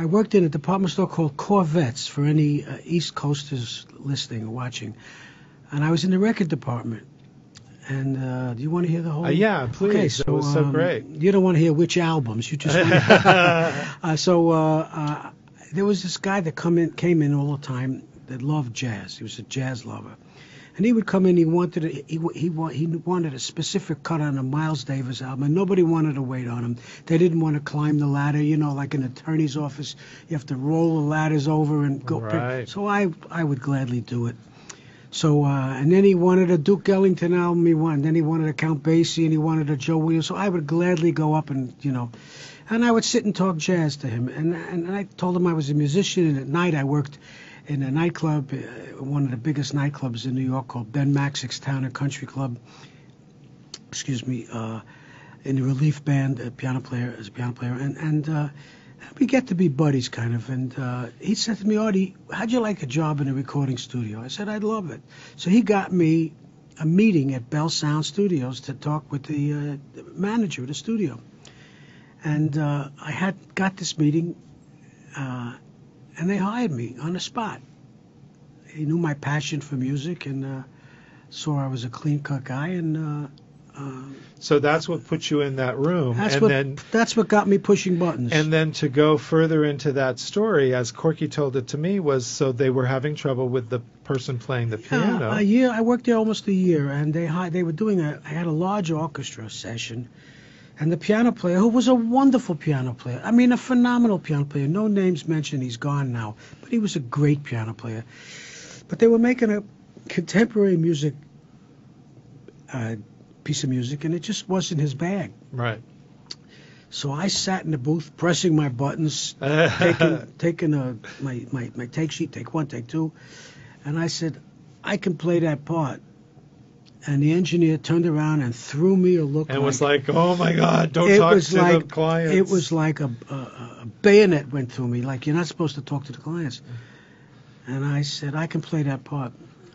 I worked in a department store called Corvettes, for any East Coasters listening or watching. And I was in the record department. And do you want to hear the whole? Yeah, please. Okay, That was so great. You don't want to hear which albums. You just want to... there was this guy that came in all the time that loved jazz. He was a jazz lover. And he would come in. He wanted a specific cut on a Miles Davis album, and nobody wanted to wait on him. They didn't want to climb the ladder, like an attorney's office. You have to roll the ladders over and go. Right. So I would gladly do it. So and then he wanted a Duke Ellington album. Then he wanted a Count Basie, and he wanted a Joe Williams. So I would gladly go up and and I would sit and talk jazz to him. And I told him I was a musician, and at night I worked in a nightclub, one of the biggest nightclubs in New York called Ben Maxick's Town and Country Club. In the relief band, as a piano player, and we get to be buddies, kind of. And he said to me, "Artie, how'd you like a job in a recording studio?" I said, "I'd love it." So he got me a meeting at Bell Sound Studios to talk with the manager of the studio, and I had got this meeting. And they hired me on the spot. He knew my passion for music and saw I was a clean-cut guy. And so that's what put you in that room. That's what got me pushing buttons. And then to go further into that story, as Corky told it to me, was so they were having trouble with the person playing the piano. A year. I worked there almost a year, and they were doing I had a large orchestra session. And the piano player, who was a wonderful piano player, I mean, a phenomenal piano player, no names mentioned, he's gone now, but he was a great piano player. But they were making a contemporary music, piece of music, and it just wasn't his bag. Right. So I sat in the booth, pressing my buttons, taking my take sheet, take one, take two, and I said, I can play that part. And the engineer turned around and threw me a look. And was like, "Oh my God, don't talk to the clients." It was like a bayonet went through me. Like, you're not supposed to talk to the clients. And I said, "I can play that part."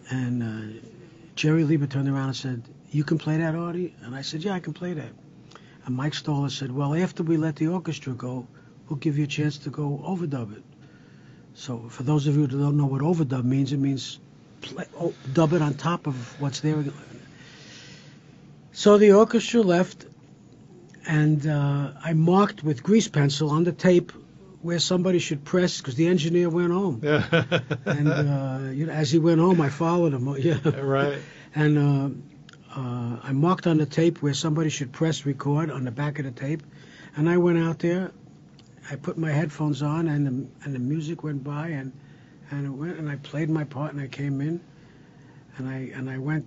And Jerry Lieber turned around and said, "You can play that, Artie?" And I said, "Yeah, I can play that." And Mike Stoller said, "Well, after we let the orchestra go, we'll give you a chance to go overdub it." So for those of you who don't know what overdub means, it means dub it on top of what's there. So the orchestra left, and I marked with grease pencil on the tape where somebody should press, because the engineer went home. And as he went home, I followed him. Yeah. Right. And I marked on the tape where somebody should press record on the back of the tape, and I went out there. I put my headphones on, and the music went by, and it went, and I played my part, and I came in, and I went.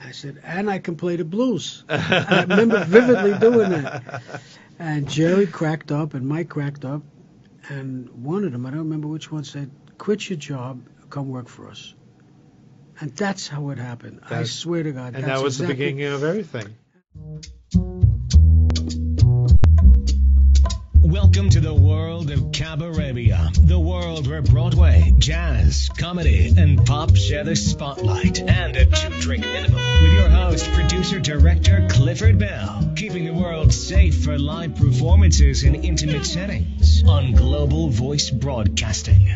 I said, and I can play the blues. I remember vividly doing that. And Jerry cracked up, and Mike cracked up, and one of them, I don't remember which one, said, "Quit your job, come work for us." And that's how it happened. I swear to God. And that was the beginning of everything. Welcome to the world of Cabarabia, the world where Broadway, jazz, comedy, and pop share the spotlight, and a 2-drink minimum, with your host, producer, director, Clifford Bell, keeping the world safe for live performances in intimate settings on Global Voice Broadcasting.